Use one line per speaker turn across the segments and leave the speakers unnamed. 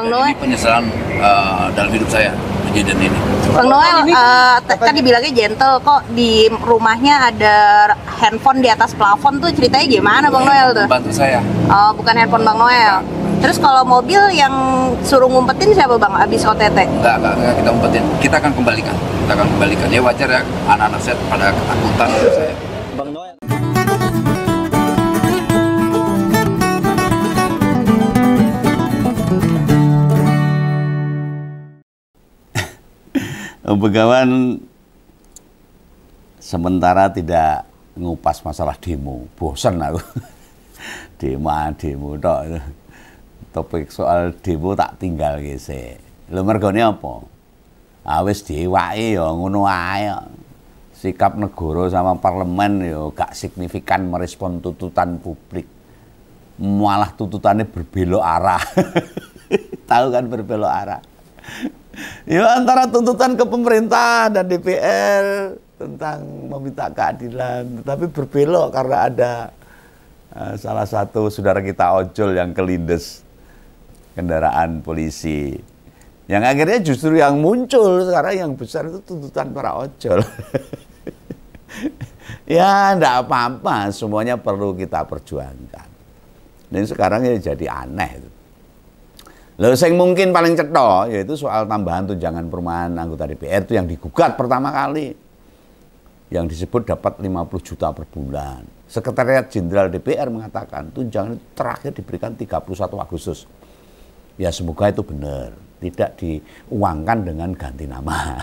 Bang Noel.
Ini penyesalan dalam hidup saya kejadian ini.
Bang Noel, kan dibilangnya gentle, kok di rumahnya ada handphone di atas plafon tuh ceritanya gimana Bang Noel tuh?
Bantu saya.
Oh, bukan handphone Bang Noel. Terus kalau mobil yang suruh ngumpetin siapa Bang abis OTT?
Enggak, kita umpetin. Kita akan kembalikan. Ya wajar ya, anak-anak saya pada ketakutan sama saya.
Bang Noel.
Begawan sementara tidak ngupas masalah demo, bosan aku. demo tok. Topik soal demo tak tinggal gese. Lho mergone apa? Wis diewake ya ngono ae. Sikap negara sama parlemen ya gak signifikan merespon tuntutan publik. Malah tuntutannya berbelok arah. Tahu kan berbelok arah? Ya antara tuntutan ke pemerintah dan DPR tentang meminta keadilan, tapi berbelok karena ada salah satu saudara kita ojol yang kelindes kendaraan polisi. Yang akhirnya justru yang muncul sekarang yang besar itu tuntutan para ojol. Ya enggak apa-apa, semuanya perlu kita perjuangkan. Dan sekarang ya jadi aneh itu. Lalu yang mungkin paling cetok yaitu soal tambahan tunjangan perumahan anggota DPR itu yang digugat pertama kali. Yang disebut dapat 50 juta per bulan. Sekretariat Jenderal DPR mengatakan tunjangan itu terakhir diberikan 31 Agustus. Ya semoga itu benar, tidak diuangkan dengan ganti nama.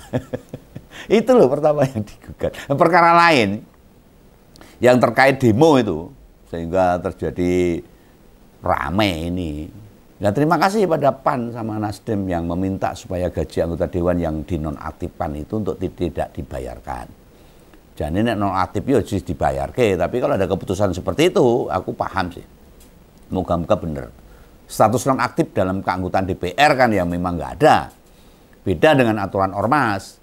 Itu loh pertama yang digugat. Perkara lain yang terkait demo itu sehingga terjadi rame ini. Ya terima kasih pada PAN sama Nasdem yang meminta supaya gaji anggota dewan yang dinonaktifkan itu untuk tidak dibayarkan. Jadi nek nonaktif ya harus dibayarke, tapi kalau ada keputusan seperti itu aku paham sih. Moga-moga bener. Status nonaktif dalam keanggotaan DPR kan yang memang nggak ada. Beda dengan aturan ormas.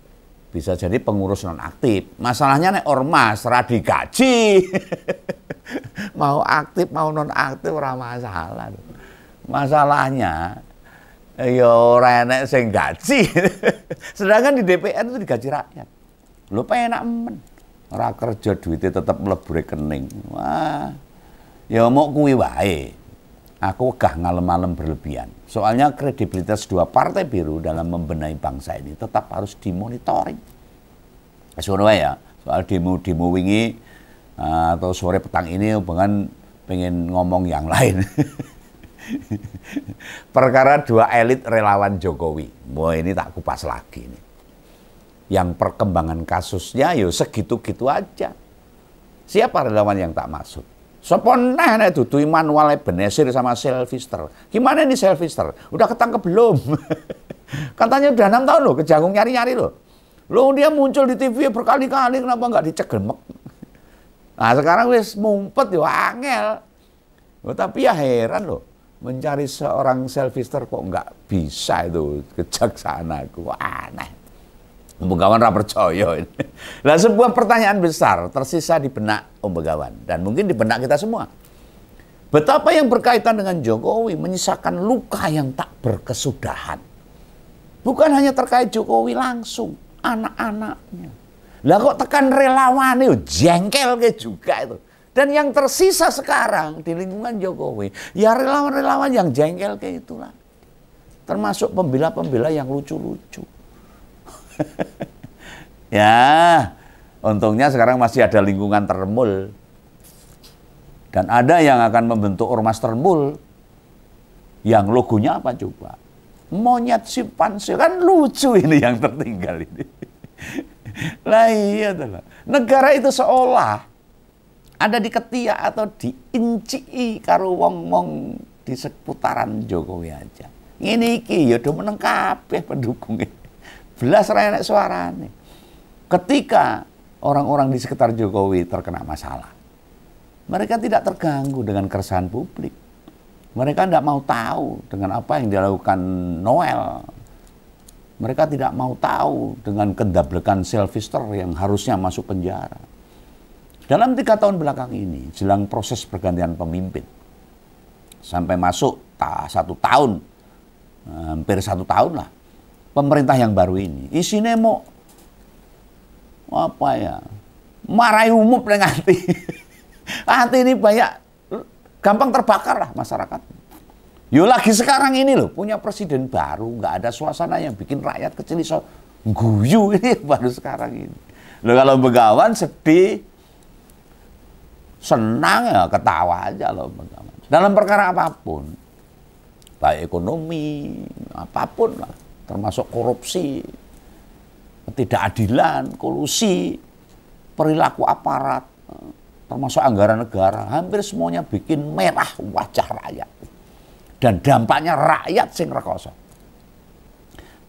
Bisa jadi pengurus nonaktif. Masalahnya nek ormas ra digaji. Mau aktif mau nonaktif ora masalah. Masalahnya ya ora enek sing gaji. Sedangkan di DPR itu digaji rakyat. Lho penak men. Ora kerja duitnya tetap mlebu rekening. Wah. Ya mau kuwi wae. Aku wegah ngalem-alem berlebihan. Soalnya kredibilitas dua partai biru dalam membenahi bangsa ini tetap harus dimonitoring. Soalnya ya, soal demo-demo wingi atau sore petang ini bahkan pengen ngomong yang lain. Perkara dua elit relawan Jokowi. Wah ini tak kupas lagi nih. Yang perkembangan kasusnya ya segitu-gitu aja. Siapa relawan yang tak maksud? Seponeh nek dudu Immanuel Ebenezer sama Sylvester. Gimana nih Sylvester? Udah ketangkep belum? Katanya udah 6 tahun loh kejagung nyari-nyari loh. Loh dia muncul di TV berkali-kali kenapa nggak dicegemek? Nah sekarang wis mumpet ya angel. Oh, tapi ya heran loh. Mencari seorang Sylvester kok nggak bisa itu kejaksaan aku. Aneh. Om Begawan ra percaya. Nah sebuah pertanyaan besar tersisa di benak Om Begawan dan mungkin di benak kita semua. Betapa yang berkaitan dengan Jokowi menyisakan luka yang tak berkesudahan. Bukan hanya terkait Jokowi langsung, anak-anaknya. Lah kok tekan relawan itu jengkel ke juga itu. Dan yang tersisa sekarang di lingkungan Jokowi, ya relawan-relawan yang jengkel ke itulah. Termasuk pembela-pembela yang lucu-lucu. Ya, untungnya sekarang masih ada lingkungan termul. Dan ada yang akan membentuk ormas termul. Yang logonya apa coba? Monyet simpanse, kan lucu ini yang tertinggal ini. Lah iya tuh. Negara itu seolah ada di ketiak atau diinci karo wong-wong di seputaran Jokowi aja. Ini iki ya do meneng kabeh pendukungnya. Belas renek suarane. Ketika orang-orang di sekitar Jokowi terkena masalah, mereka tidak terganggu dengan keresahan publik. Mereka tidak mau tahu dengan apa yang dilakukan Noel. Mereka tidak mau tahu dengan kendablekan Sylvester yang harusnya masuk penjara. Dalam 3 tahun belakang ini, jelang proses pergantian pemimpin, sampai masuk 1 tahun hampir 1 tahun lah pemerintah yang baru ini. Isinya mau apa ya? Marahi umum dengan hati. Hati ini banyak gampang terbakar lah masyarakat. Yo lagi sekarang ini loh punya presiden baru, nggak ada suasana yang bikin rakyat kecil iso guyu ini baru sekarang ini. Loh kalau Begawan sedih, senang ya ketawa aja loh Begawan. Dalam perkara apapun, baik ekonomi, apapun lah, termasuk korupsi, ketidakadilan, kolusi, perilaku aparat, termasuk anggaran negara, hampir semuanya bikin merah wajah rakyat. Dan dampaknya rakyat sing rekoso.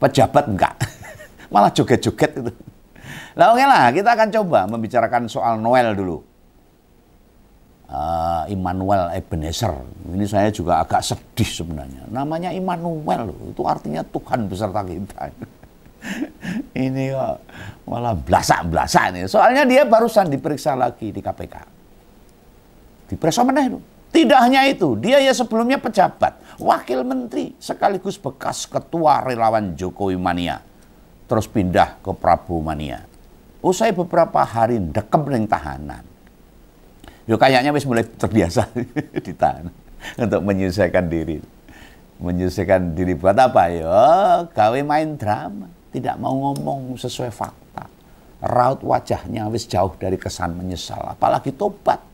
Pejabat enggak. Malah joget-joget itu. Nah oke lah, kita akan coba membicarakan soal Noel dulu. Immanuel Ebenezer. Ini saya juga agak sedih sebenarnya. Namanya Immanuel, itu artinya Tuhan beserta kita. Ini kok malah blasak-blasak ini. Soalnya dia barusan diperiksa lagi di KPK. Diperiksa mana itu? Tidak hanya itu, dia ya sebelumnya pejabat, wakil menteri, sekaligus bekas ketua relawan Jokowi Mania. Terus pindah ke Prabowo Mania. Usai beberapa hari dekem ning tahanan. Yo kayaknya wis mulai terbiasa ditahan untuk menyelesaikan diri. Menyelesaikan diri buat apa? Yo gawe main drama, tidak mau ngomong sesuai fakta. Raut wajahnya wis jauh dari kesan menyesal, apalagi tobat.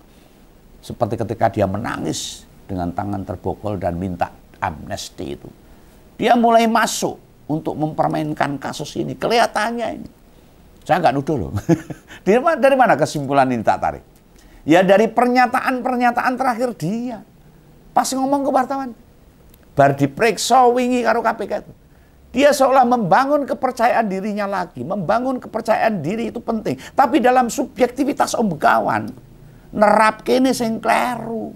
Seperti ketika dia menangis dengan tangan terbokol dan minta amnesti itu. Dia mulai masuk untuk mempermainkan kasus ini. Kelihatannya ini. Saya nggak nuduh loh. Dari mana kesimpulan ini tak tarik? Ya dari pernyataan-pernyataan terakhir dia. Pas ngomong ke wartawan. Bar diperiksa wingi karo KPK itu. Dia seolah membangun kepercayaan dirinya lagi. Membangun kepercayaan diri itu penting. Tapi dalam subjektivitas Om Begawan, nerap kene sing kleru.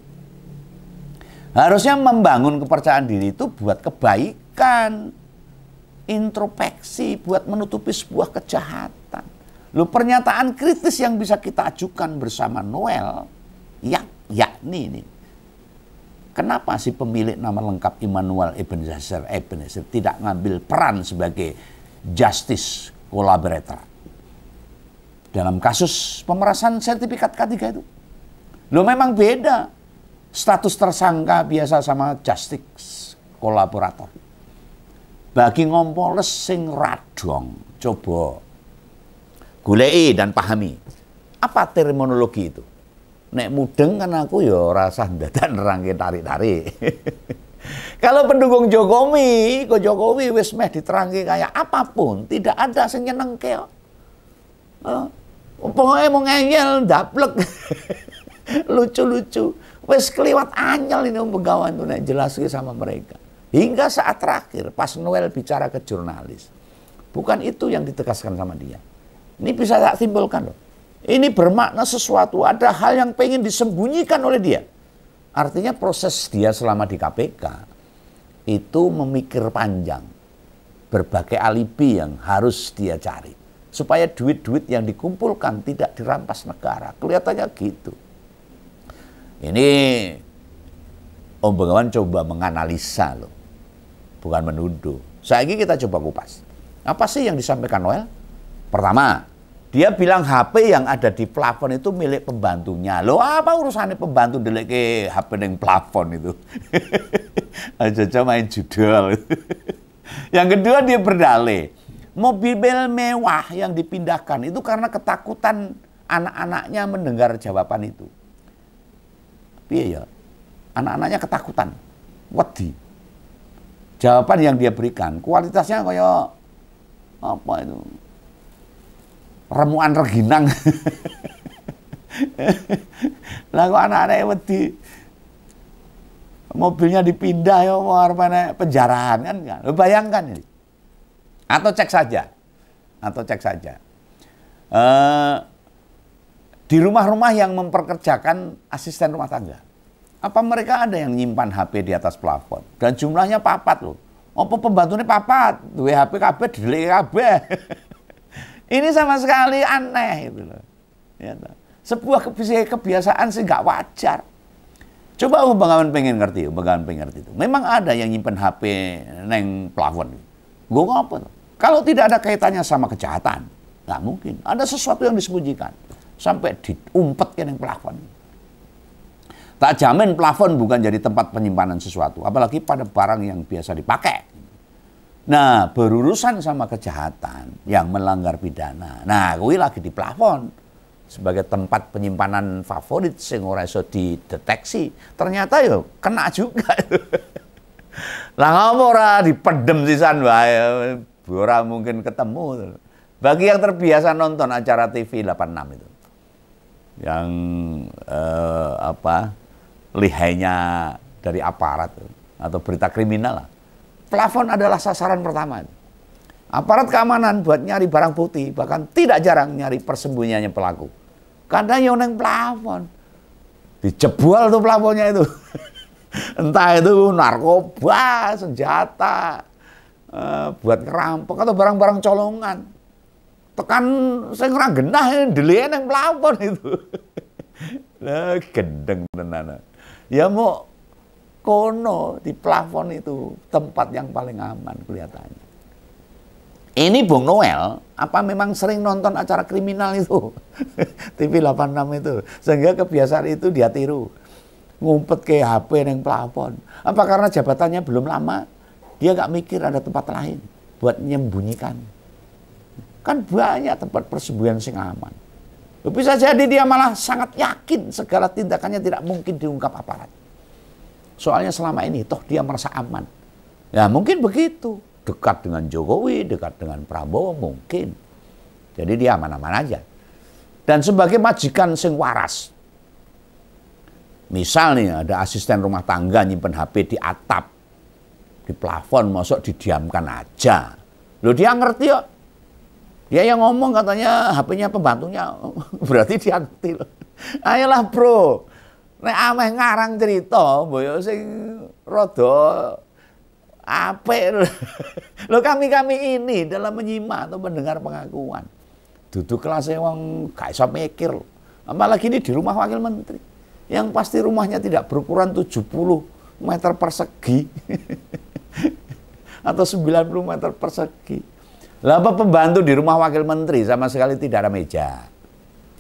Harusnya membangun kepercayaan diri itu buat kebaikan, introspeksi, buat menutupi sebuah kejahatan. Loh, pernyataan kritis yang bisa kita ajukan bersama Noel, yakni ini. Kenapa si pemilik nama lengkap Immanuel Ebenezer tidak ngambil peran sebagai justice collaborator dalam kasus pemerasan sertifikat K3 itu? Loh memang beda status tersangka biasa sama justice kolaborator. Bagi ngompoles sing radong, coba goleki dan pahami apa terminologi itu. Nek mudeng kan aku ya rasa dadak nerangke tarik-tarik. Kalau pendukung Jokowi, kok Jokowi wis meh diterangke kayak apapun, tidak ada sing nyenengke. Pokoknya mau ngeyel ndaplek. Lucu-lucu. Wes keliwat anyel ini Om Begawan tuh nek jelaske sama mereka. Hingga saat terakhir pas Noel bicara ke jurnalis. Bukan itu yang ditegaskan sama dia. Ini bisa tak simpulkan loh. Ini bermakna sesuatu, ada hal yang pengen disembunyikan oleh dia. Artinya proses dia selama di KPK itu memikir panjang. Berbagai alibi yang harus dia cari. Supaya duit-duit yang dikumpulkan tidak dirampas negara. Kelihatannya gitu. Ini Om Begawan coba menganalisa loh. Bukan menuduh. Saiki kita coba kupas. Apa sih yang disampaikan Noel? Pertama, dia bilang HP yang ada di plafon itu milik pembantunya. Loh apa urusannya pembantu ndeleke HP ning plafon itu? Aja main judul. Yang kedua dia berdalih. Mobil mewah yang dipindahkan itu karena ketakutan anak-anaknya mendengar jawaban itu. Iya ya, anak-anaknya ketakutan, wedi. Jawaban yang dia berikan, kualitasnya kayak apa itu? Remuan reginang. Lah kok anak-anaknya wedi. Mobilnya dipindah ya warna penjarahan kan? Lo bayangkan ini. Atau cek saja. Di rumah-rumah yang memperkerjakan asisten rumah tangga. Apa mereka ada yang nyimpan HP di atas plafon? Dan jumlahnya papat loh. Apa pembantunya papat? Duwe HP kabeh delik kabeh. Ini sama sekali aneh itu loh. Ya, sebuah kebiasaan sih nggak wajar. Coba Bang pengen ngerti itu. Memang ada yang nyimpen HP neng plafon. Gue ngapa? Kalau tidak ada kaitannya sama kejahatan, nggak mungkin. Ada sesuatu yang disembunyikan sampai diumpet ke neng plafon. Tak jamin plafon bukan jadi tempat penyimpanan sesuatu, apalagi pada barang yang biasa dipakai. Nah, berurusan sama kejahatan yang melanggar pidana. Nah, kuwi lagi di plafon sebagai tempat penyimpanan favorit sing ora iso dideteksi. Ternyata yo kena juga. Lah ngapa ora dipedem sisan wae, ora mungkin ketemu. Bagi yang terbiasa nonton acara TV 86 itu. Yang lihainya dari aparat atau berita kriminal lah. Plafon adalah sasaran pertama. Aparat keamanan buat nyari barang bukti, bahkan tidak jarang nyari persembunyiannya pelaku. Karena yang neng plafon. Dijebol tuh plafonnya itu. Entah itu narkoba, senjata, buat ngerampok atau barang-barang colongan. Tekan sing ora genah deleke neng plafon itu. Lah gendeng tenan. Ya mau kono di plafon itu tempat yang paling aman kelihatannya. Ini Bung Noel, apa memang sering nonton acara kriminal itu? TV 86 itu. Sehingga kebiasaan itu dia tiru. Ngumpet ke HP yang plafon. Apa karena jabatannya belum lama, dia nggak mikir ada tempat lain buat menyembunyikan. Kan banyak tempat persembunyian sing aman. Bisa jadi dia malah sangat yakin segala tindakannya tidak mungkin diungkap aparat. Soalnya selama ini toh dia merasa aman. Ya mungkin begitu. Dekat dengan Jokowi, dekat dengan Prabowo mungkin. Jadi dia aman-aman aja. Dan sebagai majikan sing waras. Misal nih ada asisten rumah tangga nyimpen HP di atap, di plafon, masuk didiamkan aja. Loh dia ngerti kok. Dia yang ngomong katanya HP-nya pembantunya, berarti dia ngerti loh. Ayolah bro, nek ameh ngarang cerita, boyo sing rada apik. Loh kami ini dalam menyimak atau mendengar pengakuan. Duduk kelasnya wong gak iso mikir. Apalagi ini di rumah wakil menteri. Yang pasti rumahnya tidak berukuran 70 meter persegi. Atau 90 meter persegi. Lah apa pembantu di rumah wakil menteri sama sekali tidak ada meja.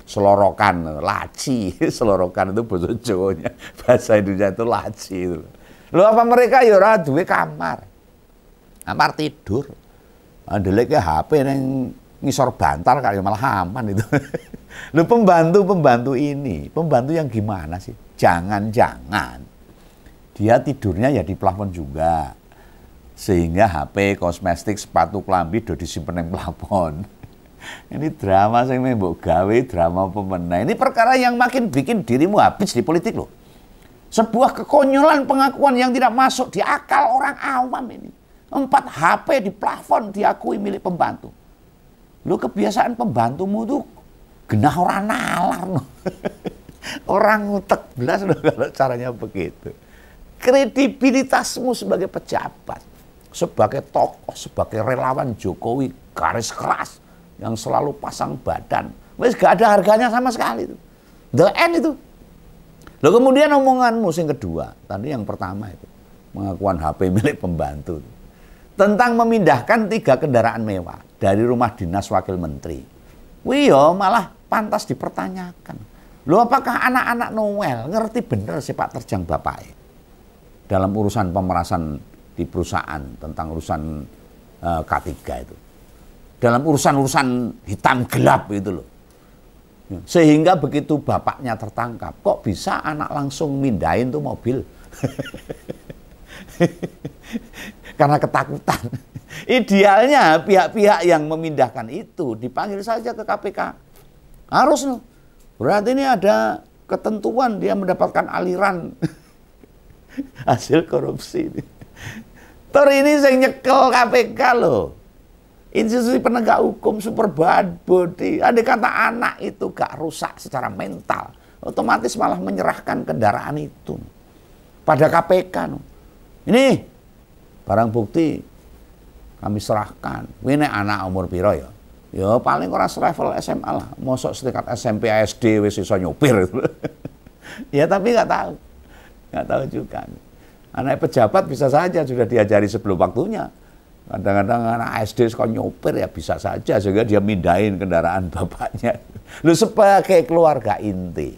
Selorokan, laci. Selorokan itu bahasa Jawanya. Bahasa Indonesia itu laci itu. Loh apa mereka ya ora duwe kamar. Kamar tidur. Ndeleke HP ning ngisor bantal kayak malah aman itu. Loh pembantu ini, pembantu yang gimana sih? Jangan-jangan dia tidurnya ya di plafon juga. Sehingga HP, kosmetik, sepatu, klambi do disimpen ning plafon. Ini drama sing mbok gawe, drama pemenang. Ini perkara yang makin bikin dirimu habis di politik loh. Sebuah kekonyolan pengakuan yang tidak masuk di akal orang awam ini. 4 HP di plafon diakui milik pembantu. Lu kebiasaan pembantumu tuh genah orang nalar loh. Orang ngutek belas loh kalau caranya begitu. Kredibilitasmu sebagai pejabat, sebagai tokoh, sebagai relawan Jokowi garis keras yang selalu pasang badan, wes gak ada harganya sama sekali itu. The end itu. Lalu kemudian omonganmu yang kedua, tadi yang pertama itu pengakuan HP milik pembantu tentang memindahkan 3 kendaraan mewah dari rumah dinas wakil menteri. Wih yo malah pantas dipertanyakan. Loh apakah anak-anak Noel ngerti bener sepak terjang bapaknya dalam urusan pemerasan di perusahaan, tentang urusan K3 itu. Dalam urusan-urusan hitam gelap itu loh. Sehingga begitu bapaknya tertangkap, kok bisa anak langsung mindahin tuh mobil? Karena ketakutan. Idealnya pihak-pihak yang memindahkan itu dipanggil saja ke KPK. Harus loh. Berarti ini ada ketentuan dia mendapatkan aliran hasil korupsi. Tor ini saya nyekel KPK loh. Institusi penegak hukum super body. Andai kata anak itu gak rusak secara mental, otomatis malah menyerahkan kendaraan itu pada KPK. Ini barang bukti kami serahkan. Ini anak umur piro ya? Ya paling ora level SMA lah. Mosok setingkat SMP SD wis iso nyopir. Ya tapi nggak tahu. Nggak tahu juga. Anak pejabat bisa saja sudah diajari sebelum waktunya. Kadang-kadang anak SD suka nyopir ya bisa saja sehingga dia mindahin kendaraan bapaknya. Lu sebagai keluarga inti,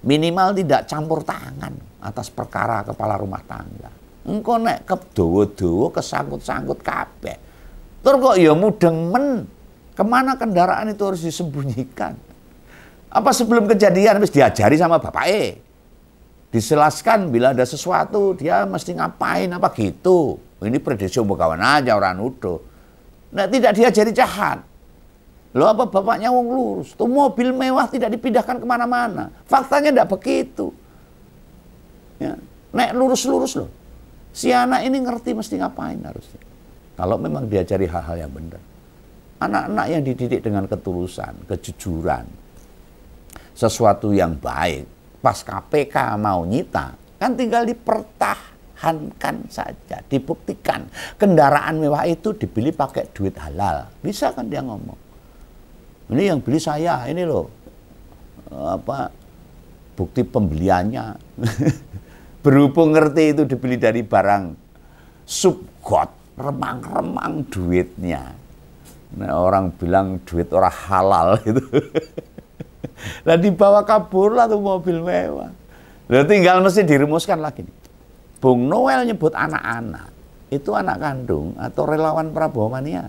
minimal tidak campur tangan atas perkara kepala rumah tangga. Engko nek kedowo-dowo kesangkut-sangkut kabeh. Tur kok ya mudeng men. Kemana kendaraan itu harus disembunyikan? Apa sebelum kejadian harus diajari sama bapaknya? Diselaskan bila ada sesuatu dia mesti ngapain apa gitu. Ini prediksi kawan aja orang nuduh. Nah, tidak diajari jahat. Loh apa bapaknya wong lurus? Tuh mobil mewah tidak dipindahkan kemana-mana. Faktanya tidak begitu. Ya. Nek lurus-lurus loh. Si anak ini ngerti mesti ngapain harusnya. Kalau memang diajari hal-hal yang benar. Anak-anak yang dididik dengan ketulusan, kejujuran, sesuatu yang baik, pas KPK mau nyita, kan tinggal dipertahankan saja, dibuktikan. Kendaraan mewah itu dibeli pakai duit halal. Bisa kan dia ngomong. Ini yang beli saya, ini loh. Bukti pembeliannya. Berhubung ngerti itu dibeli dari barang subgot, remang-remang duitnya. Nah, orang bilang duit orang halal itu. Lah dibawa kabur lah tuh mobil mewah. Lah tinggal mesti dirumuskan lagi nih. Bung Noel nyebut anak-anak. Itu anak kandung atau relawan Prabowo Mania.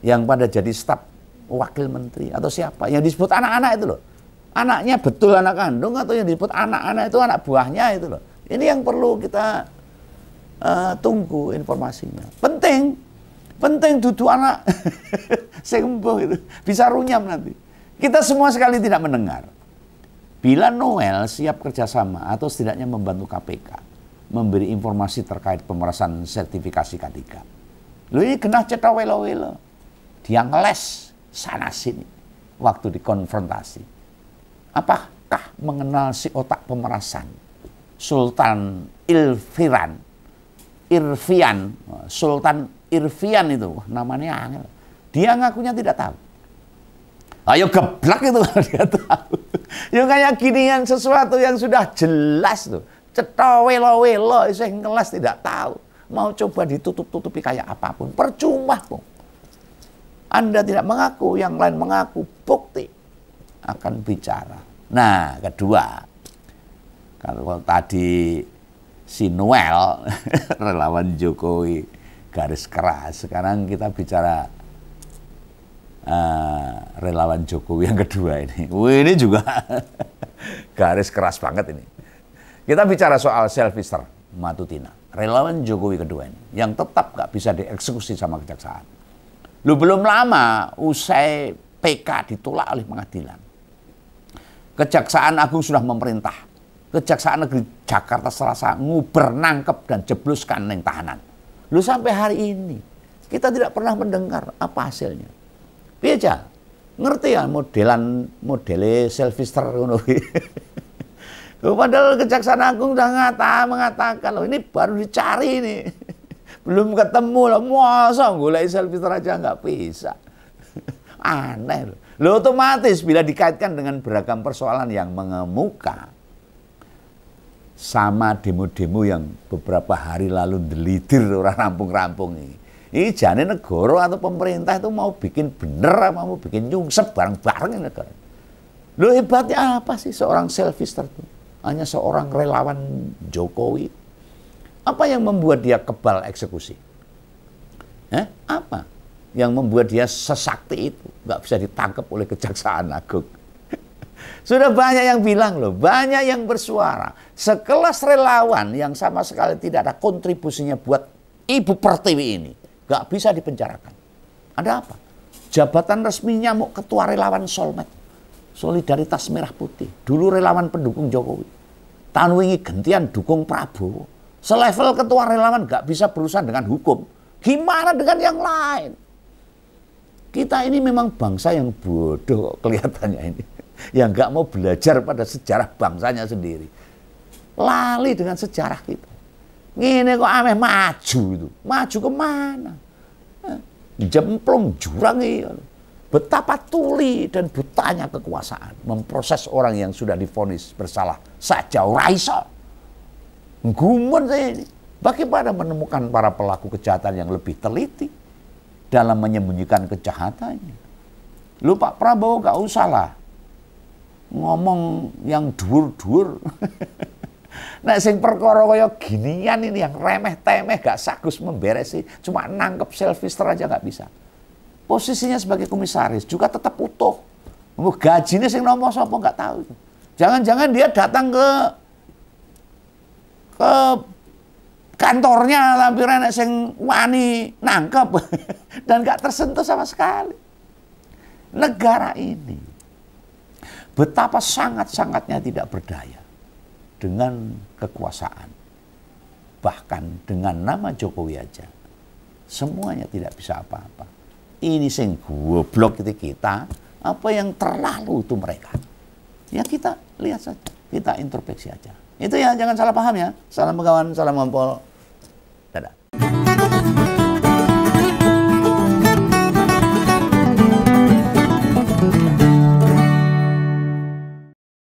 Yang pada jadi staf wakil menteri atau siapa. Yang disebut anak-anak itu loh. Anaknya betul anak kandung atau yang disebut anak-anak itu anak buahnya itu loh. Ini yang perlu kita tunggu informasinya. Penting duduk anak sembuh itu bisa runyam nanti. Kita semua sekali tidak mendengar. Bila Noel siap kerjasama atau setidaknya membantu KPK memberi informasi terkait pemerasan sertifikasi K3. Loh ini kena cetak welo-welo. Dia ngeles sana sini waktu dikonfrontasi. Apakah mengenal si otak pemerasan? Sultan Sultan Irfian itu, namanya angel. Dia ngakunya tidak tahu. Ayo geblak itu kalau dia tahu. Ya kayak ginian sesuatu yang sudah jelas tuh. Cetok welo-welo, saya ngelas tidak tahu. Mau coba ditutup-tutupi kayak apapun, percuma pun. Anda tidak mengaku, yang lain mengaku, bukti akan bicara. Nah, kedua, kalau tadi si Noel, relawan Jokowi, garis keras. Sekarang kita bicara relawan Jokowi yang kedua ini. Ini juga garis keras banget ini. Kita bicara soal Sylvester Matutina, relawan Jokowi kedua ini, yang tetap gak bisa dieksekusi sama kejaksaan. Lu belum lama usai PK ditolak oleh pengadilan. Kejaksaan Agung sudah memerintah. Kejaksaan Negeri Jakarta Selasa nguber nangkep dan jebluskan neng tahanan. Lu sampai hari ini kita tidak pernah mendengar apa hasilnya. Piye ngerti ya modelnya Sylvester ngono. Padahal Kejaksaan Agung sudah mengatakan loh ini baru dicari nih. Belum ketemu loh, masa golek Sylvester aja nggak bisa. Aneh loh. Loh otomatis bila dikaitkan dengan beragam persoalan yang mengemuka sama demo-demo yang beberapa hari lalu delidir orang rampung-rampung ini. Ini jane negara atau pemerintah itu mau bikin bener apa mau bikin nyungsep bareng-bareng negara. Loh hebatnya apa sih seorang Sylvester itu? Hanya seorang relawan Jokowi. Apa yang membuat dia kebal eksekusi? Apa yang membuat dia sesakti itu? Nggak bisa ditangkap oleh Kejaksaan Agung. Sudah banyak yang bilang loh, banyak yang bersuara. Sekelas relawan yang sama sekali tidak ada kontribusinya buat Ibu Pertiwi ini. Nggak bisa dipenjarakan. Ada apa? Jabatan resminya mau ketua relawan Solmed. Solidaritas Merah Putih. Dulu relawan pendukung Jokowi. Tahun wingi gantian dukung Prabowo. Selevel ketua relawan nggak bisa berurusan dengan hukum. Gimana dengan yang lain? Kita ini memang bangsa yang bodoh kelihatannya ini. Yang nggak mau belajar pada sejarah bangsanya sendiri. Lali dengan sejarah kita. Ini kok ameh maju itu. Maju kemana? Jemplung jurang ini. Betapa tuli dan butanya kekuasaan. Memproses orang yang sudah divonis bersalah saja ora iso. Gumun saya ini. Bagaimana menemukan para pelaku kejahatan yang lebih teliti dalam menyembunyikan kejahatannya? Lu Pak Prabowo gak usah lah ngomong yang dur-dur. Nah, sing perkara kaya ginian ini yang remeh-temeh gak sagus memberesi, cuma nangkep selfister aja gak bisa. Posisinya sebagai komisaris juga tetap utuh. Gajinya sing nomor sapa gak tahu. Jangan-jangan dia datang ke kantornya tapi renek sing wani nangkep dan gak tersentuh sama sekali. Negara ini betapa sangat-sangatnya tidak berdaya dengan kekuasaan. Bahkan dengan nama Jokowi aja semuanya tidak bisa apa-apa. Ini sing goblok itu kita, apa yang terlalu itu mereka. Ya kita lihat saja, kita introspeksi aja. Itu ya, jangan salah paham ya. Salam kawan, salam ngompol.